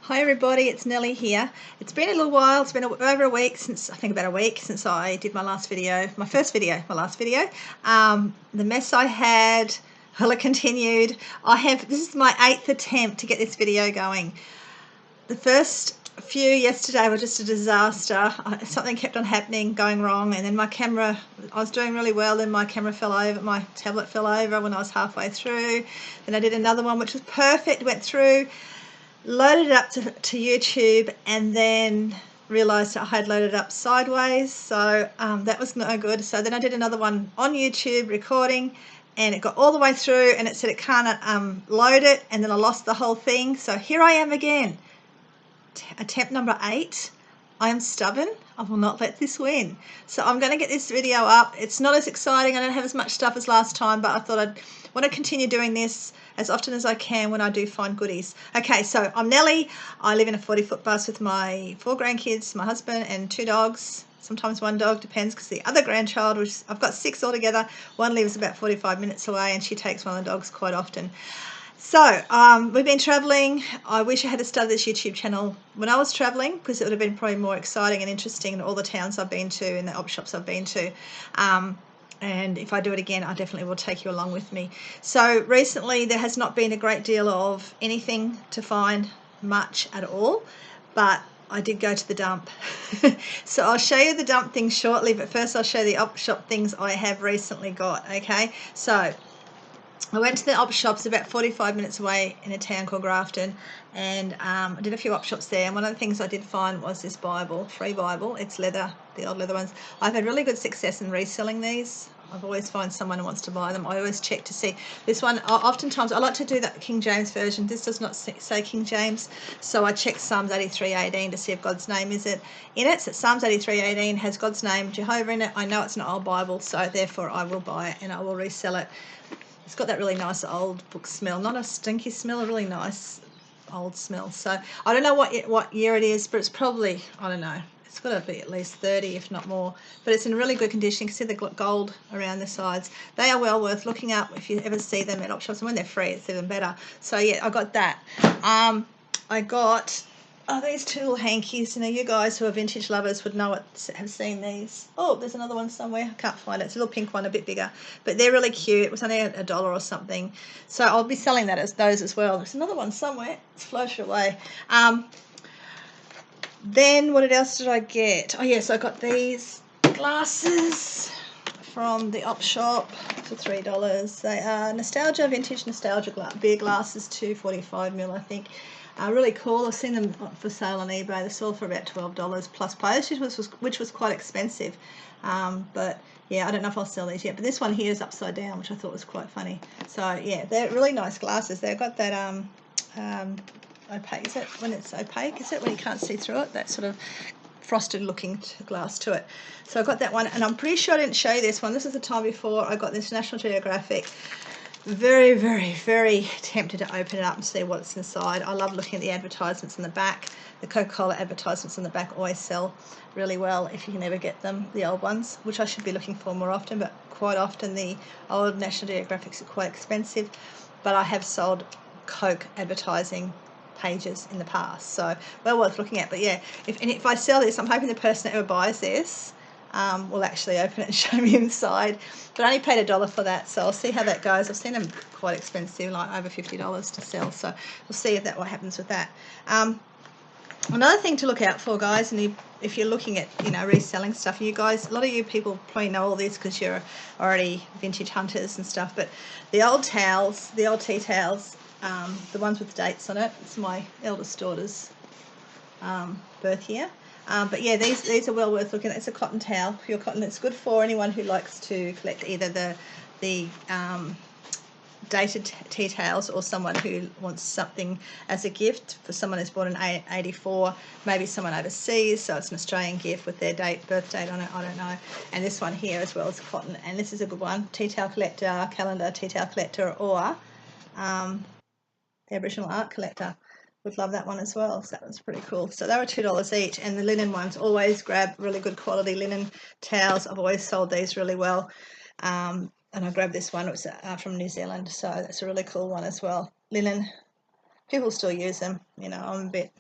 Hi everybody, it's Nellie here. It's been a little while, it's been over a week since, I think about a week since I did my last video, my last video. The mess I had, well, it continued. This is my 8th attempt to get this video going. The first few yesterday were just a disaster. Something kept on happening, going wrong, and then my camera, I was doing really well, and my camera fell over, my tablet fell over when I was halfway through. Then I did another one which was perfect, went through, loaded it up to YouTube, and then realized I had loaded it up sideways, so that was no good. So then I did another one on YouTube recording, and it got all the way through, and it said it can't load it, and then I lost the whole thing. So here I am again, attempt number 8. I am stubborn. I will not let this win. So I'm going to get this video up. It's not as exciting. I don't have as much stuff as last time, but I thought I'd want to continue doing this as often as I can when I do find goodies. Okay, so I'm Nellie. I live in a 40-foot bus with my 4 grandkids, my husband, and 2 dogs. Sometimes 1 dog, depends, because the other grandchild, which I've got 6 altogether, one lives about 45 minutes away, and she takes one of the dogs quite often. So we've been traveling. I wish I had started this YouTube channel when I was traveling, because it would have been probably more exciting and interesting in all the towns I've been to and the op shops I've been to. And if I do it again, I definitely will take you along with me. So recently there has not been a great deal of anything to find, much at all, but I did go to the dump. So I'll show you the dump things shortly, but first I'll show you the op shop things I have recently got. Okay, so I went to the op shops about 45 minutes away in a town called Grafton, and I did a few op shops there, and one of the things I did find was this Bible, free Bible. It's leather, the old leather ones. I've had really good success in reselling these. I've always found someone who wants to buy them. I always check to see this one. Oftentimes I like to do that King James version. This does not say King James, so I check Psalms 83:18 to see if God's name is in it. So Psalms 83:18 has God's name, Jehovah, in it. I know it's an old Bible, so therefore I will buy it and I will resell it. It's got that really nice old book smell, not a stinky smell, a really nice old smell. So I don't know what year it is, but it's probably, I don't know, it's got to be at least 30, if not more. But it's in really good condition. You can see the gold around the sides. They are well worth looking up if you ever see them at op shops, and when they're free, it's even better. So yeah, I got that. I got these 2 little hankies. You know, you guys who are vintage lovers would know it, have seen these. Oh, there's another one somewhere. I can't find it. It's a little pink one, a bit bigger, but they're really cute. It was only $1 or something. So I'll be selling those as well. There's another one somewhere. It's floated away. Then what else did I get? Oh yes, I got these glasses from the op shop for $3. They are vintage nostalgia beer glasses, 245ml, I think. Really cool. I've seen them for sale on eBay. They sold for about $12 plus postage, which was quite expensive. But yeah, I don't know if I'll sell these yet. But this one here is upside down, which I thought was quite funny. So yeah, they're really nice glasses. They've got that opaque. Is it when it's opaque? Is it when you can't see through it? That sort of frosted looking glass to it. So I got that one, and I'm pretty sure I didn't show you this one. This is the time before I got this National Geographic. Very, very, very tempted to open it up and see what's inside. I love looking at the advertisements in the back. The Coca-Cola advertisements in the back always sell really well if you can ever get them, the old ones, which I should be looking for more often, but quite often the old National Geographics are quite expensive. But I have sold Coke advertising pages in the past, so well worth looking at. But yeah, if I sell this, I'm hoping the person that ever buys this will actually open it and show me inside. But I only paid $1 for that, so I'll see how that goes. I've seen them quite expensive, like over $50 to sell, so we'll see what happens with that. Another thing to look out for, guys, and if you're looking at, you know, reselling stuff, you guys, a lot of you people probably know all this because you're already vintage hunters and stuff, but the old towels, the old tea towels, the ones with dates on it, it's my eldest daughter's birth year. But yeah, these are well worth looking at. It's a cotton towel, pure cotton. It's good for anyone who likes to collect either the dated tea towels, or someone who wants something as a gift for someone who's born in 84, maybe someone overseas, so it's an Australian gift with their birth date on it, I don't know. And this one here as well is cotton, and this is a good one, tea towel collector, calendar tea towel collector, or the Aboriginal art collector. Would love that one as well, so that was pretty cool. So they were $2 each, and the linen ones, always grab really good quality linen towels. I've always sold these really well, and I grabbed this one. It was from New Zealand, so that's a really cool one as well. Linen, people still use them. You know, I'm a bit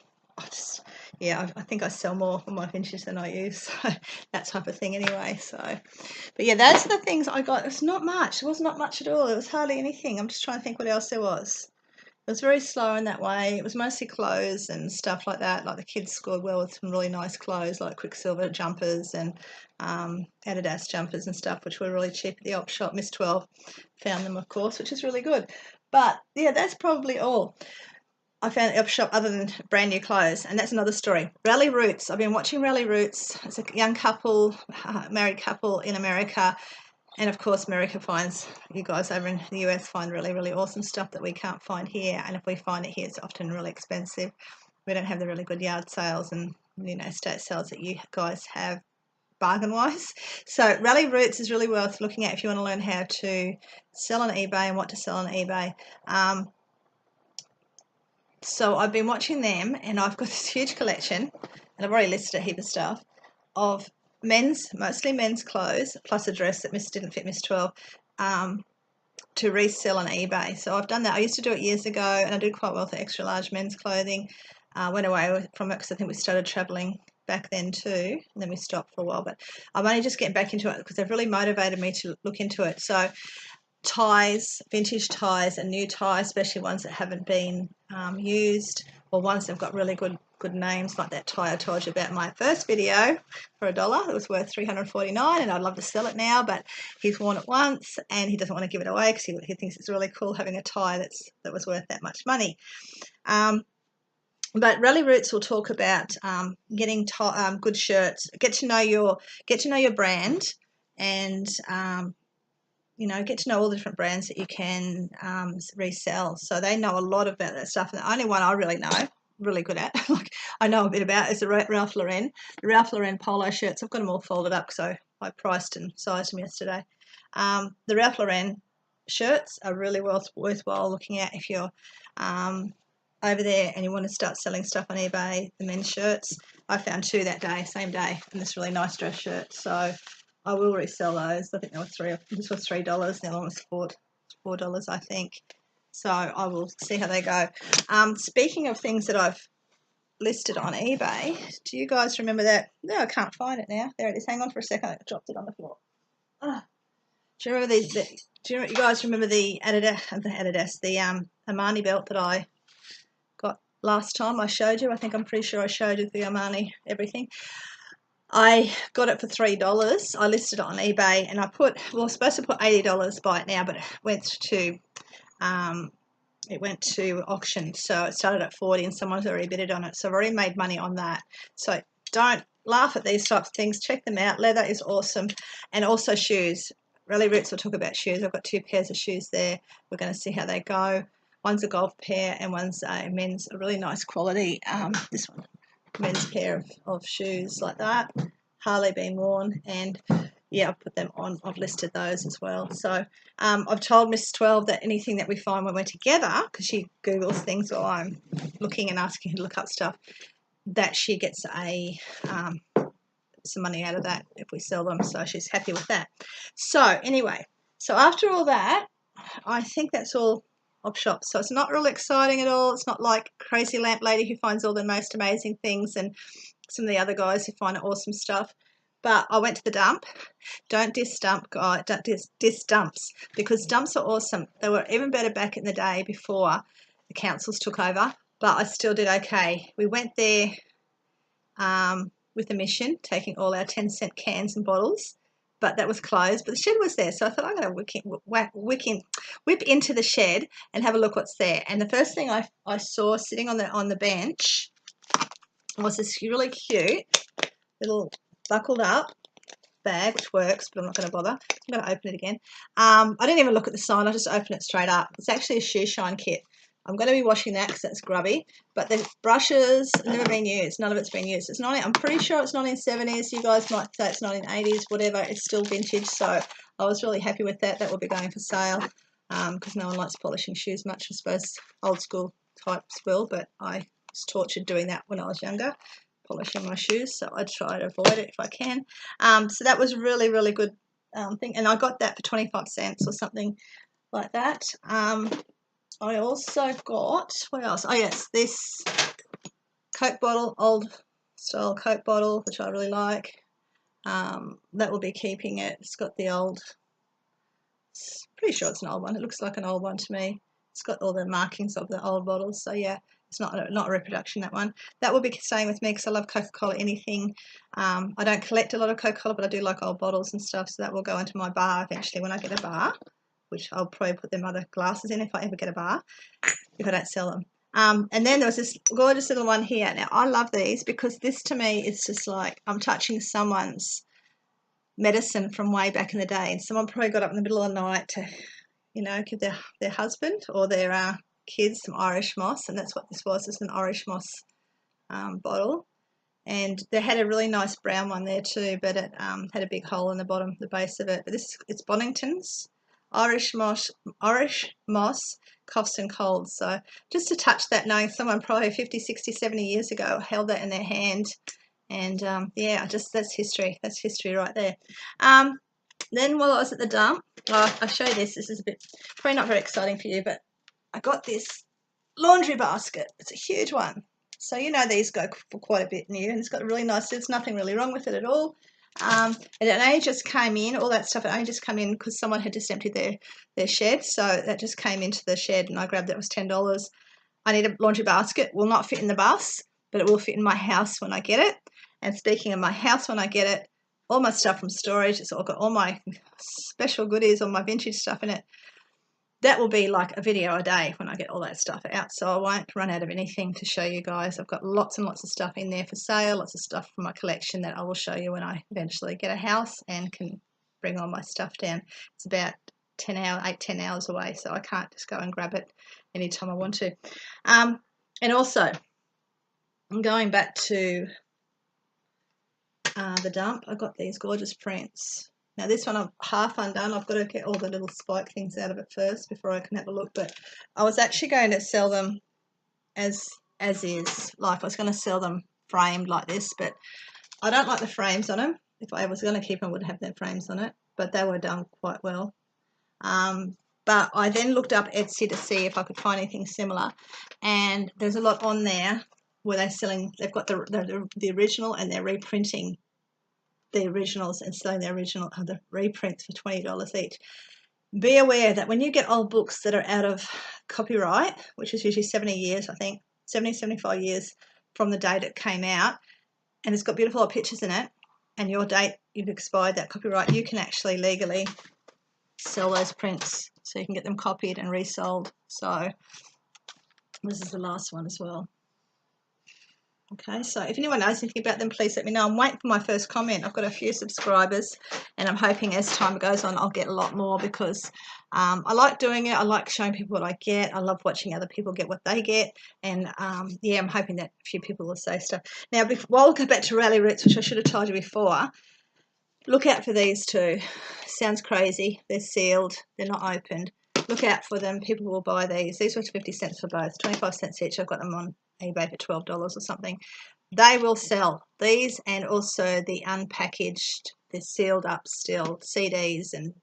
I think I sell more on my vintage than I use, so that type of thing anyway. So, but yeah, those are the things I got. It's not much. It was not much at all. It was hardly anything. I'm just trying to think what else there was. It was very slow in that way. It was mostly clothes and stuff like that. Like the kids scored well with some really nice clothes, like Quicksilver jumpers and Adidas jumpers and stuff, which were really cheap at the op shop. Miss 12 found them, of course, which is really good. But yeah, that's probably all I found at the op shop other than brand new clothes, and that's another story. Rally Roots. I've been watching Rally Roots. It's a young couple, married couple in America. And of course, America finds, you guys over in the US find really, really awesome stuff that we can't find here. And if we find it here, it's often really expensive. We don't have the really good yard sales and estate sales that you guys have bargain-wise. So Rally Roots is really worth looking at if you want to learn how to sell on eBay and what to sell on eBay. So I've been watching them, and I've got this huge collection, and I've already listed a heap of stuff, of mostly men's clothes, plus a dress that didn't fit Miss 12, to resell on eBay. So I've done that. I used to do it years ago, and I did quite well for extra large men's clothing. Went away from it because I think we started traveling back then too, and then we stopped for a while. But I'm only just getting back into it because they've really motivated me to look into it. So ties, vintage ties and new ties, especially ones that haven't been used, or ones that have got really good names, like that tie I told you about in my first video for $1. It was worth $349, and I'd love to sell it now, but he's worn it once and he doesn't want to give it away because he thinks it's really cool having a tie that was worth that much money. But Rally Roots will talk about getting good shirts, get to know your brand, and get to know all the different brands that you can resell. So they know a lot about that stuff. And the only one I really know, really good at, like I know a bit about, is the Ralph Lauren. The Ralph Lauren polo shirts. I've got them all folded up because I priced and sized them yesterday. The Ralph Lauren shirts are really worthwhile looking at if you're over there and you want to start selling stuff on eBay. The men's shirts, I found 2 that day, same day, and this really nice dress shirt. So I will resell those. I think they were this was $3. The other one was $4, I think. So I will see how they go. Speaking of things that I've listed on eBay, do you guys remember that? No, I can't find it now. There it is. Hang on for a second. I dropped it on the floor. Do you remember you guys remember the Adidas, the Armani belt that I got last time I showed you? I'm pretty sure I showed you the Armani everything. I got it for $3. I listed it on eBay, and I was supposed to put $80 by it now, but it went to auction, so it started at $40, and someone's already bidded on it. So I've already made money on that. So don't laugh at these types of things. Check them out. Leather is awesome, and also shoes. Rally Roots will talk about shoes. I've got 2 pairs of shoes there. We're going to see how they go. One's a golf pair, and one's a men's, a really nice quality. This one. Men's pair of shoes like that, hardly been worn, and yeah, I've put them on. I've listed those as well. So I've told Miss 12 that anything that we find when we're together, because she Googles things while I'm looking and asking her to look up stuff, that she gets some money out of that if we sell them. So she's happy with that. So anyway, so after all that, I think that's all op shop. So it's not really exciting at all. It's not like Crazy Lamp Lady who finds all the most amazing things, and some of the other guys who find awesome stuff. But I went to the dump. Don't diss dump, guys. Don't diss dumps, because dumps are awesome. They were even better back in the day before the councils took over, but I still did okay. We went there with a mission, taking all our 10-cent cans and bottles, but that was closed. But the shed was there, so I thought I'm going to whip into the shed and have a look what's there. And the first thing I saw sitting on the bench was this really cute little buckled up bag, which works, but I'm not going to bother. I'm going to open it again. I didn't even look at the sign. I just opened it straight up. It's actually a shoe shine kit. I'm going to be washing that because that's grubby. But the brushes have never been used. None of it's been used. I'm pretty sure it's 1970s. You guys might say it's 1980s, whatever. It's still vintage. So I was really happy with that. That will be going for sale because no one likes polishing shoes much. I suppose old school types will, but I was tortured doing that when I was younger, polishing my shoes. So I try to avoid it if I can. So that was really, really good thing. And I got that for 25 cents or something like that. I also got, what else? Oh yes, this Coke bottle, old style Coke bottle, which I really like. That will be keeping it. It's got the old, pretty sure it's an old one. It looks like an old one to me. It's got all the markings of the old bottles. So yeah, it's not a reproduction, that one. That will be staying with me because I love Coca-Cola, anything. I don't collect a lot of Coca-Cola, but I do like old bottles and stuff. So that will go into my bar eventually when I get a bar, which I'll probably put them other glasses in if I ever get a bar, if I don't sell them. And then there was this gorgeous little one here. Now, I love these because this to me is just like I'm touching someone's medicine from way back in the day, and someone probably got up in the middle of the night to, you know, give their husband or their kids some Irish moss, and that's what this was. It's an Irish moss bottle, and they had a really nice brown one there too, but it had a big hole in the bottom, the base of it. But it's Bonington's Irish moss, coughs and colds. So just to touch that, knowing someone probably 50, 60, 70 years ago held that in their hand. And yeah, that's history. That's history right there. Then while I was at the dump, I'll show you this. This is a bit, probably not very exciting for you, but I got this laundry basket. It's a huge one. So you know these go for quite a bit new, and it's got really nice, there's nothing really wrong with it at all. And it only just came in, all that stuff, it only just came in because someone had just emptied their shed. So that just came into the shed and I grabbed it. It was $10. I need a laundry basket. Will not fit in the bus, but it will fit in my house when I get it. And speaking of my house when I get it, all my stuff from storage, it's all got all my special goodies, all my vintage stuff in it. That will be like a video a day when I get all that stuff out, so I won't run out of anything to show you guys. I've got lots and lots of stuff in there for sale, lots of stuff from my collection that I will show you when I eventually get a house and can bring all my stuff down. It's about 10 hours away, so I can't just go and grab it anytime I want to. And also, I'm going back to the dump. I got these gorgeous prints. Now this one I'm half undone. I've got to get all the little spike things out of it first before I can have a look. But I was actually going to sell them as is. Like I was going to sell them framed like this, but I don't like the frames on them. If I was going to keep them, I would have their frames on it. But they were done quite well. But I then looked up Etsy to see if I could find anything similar. And there's a lot on there where they're selling, they've got the original and they're reprinting the originals and selling the reprints for $20 each. Be aware that when you get old books that are out of copyright, which is usually 70 years, I think, 70, 75 years from the date it came out, and it's got beautiful old pictures in it, and your date, you've expired that copyright, you can actually legally sell those prints, so you can get them copied and resold. So this is the last one as well. Okay, so if anyone knows anything about them, please let me know. I'm waiting for my first comment. I've got a few subscribers, and I'm hoping as time goes on, I'll get a lot more because I like doing it. I like showing people what I get. I love watching other people get what they get, and yeah, I'm hoping that a few people will say stuff. Now, while we go back to Rally Roots, which I should have told you before, look out for these two. Sounds crazy. They're sealed. They're not opened. Look out for them. People will buy these. These were 50 cents for both, 25 cents each. I've got them on eBay for $12 or something. They will sell. These and also the unpackaged, they're sealed up still, CDs and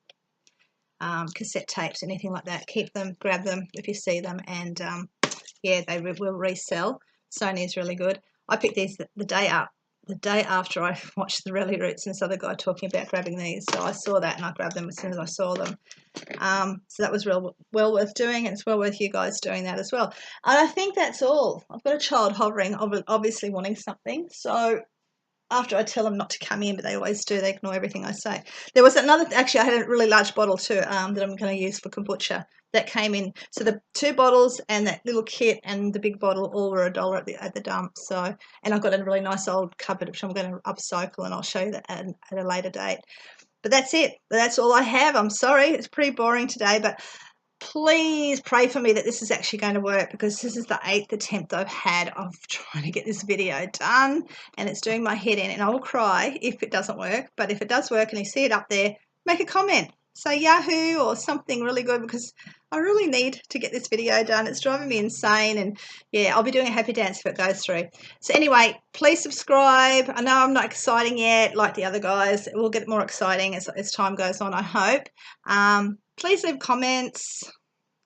cassette tapes, anything like that. Keep them, grab them if you see them, and yeah, they will resell. Sony is really good. I picked these the day after I watched the Rally Roots and this other guy talking about grabbing these. So I saw that and I grabbed them as soon as I saw them. So that was well worth doing, and it's well worth you guys doing that as well. And I think that's all. I've got a child hovering, obviously wanting something. So after I tell them not to come in, but they always do, they ignore everything I say. There was another, actually I had a really large bottle too that I'm going to use for kombucha that came in. So the 2 bottles and that little kit and the big bottle all were $1 at the dump. So, and I've got a really nice old cupboard which I'm going to upcycle, and I'll show you that at a later date. But that's it. That's all I have. I'm sorry, it's pretty boring today, but please pray for me that this is actually going to work, because this is the 8th attempt I've had of trying to get this video done, and it's doing my head in, and I will cry if it doesn't work. But if it does work and you see it up there, make a comment. Say Yahoo or something really good, because I really need to get this video done. It's driving me insane, and yeah, I'll be doing a happy dance if it goes through. So anyway, please subscribe. I know I'm not exciting yet like the other guys. We'll get more exciting as time goes on, I hope. Please leave comments.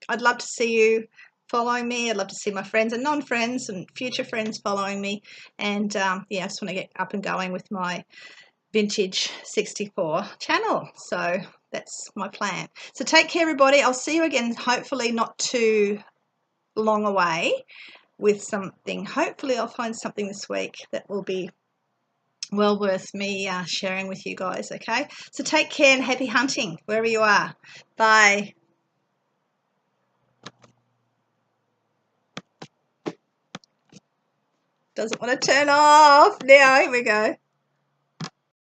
I'd love to see you following me. I'd love to see my friends and non-friends and future friends following me. And yeah, I just want to get up and going with my vintage 64 channel. So that's my plan. So take care, everybody. I'll see you again, hopefully not too long away, with something. Hopefully I'll find something this week that will be well worth me sharing with you guys. Okay, so take care and happy hunting wherever you are. Bye. Doesn't want to turn off now. Here we go.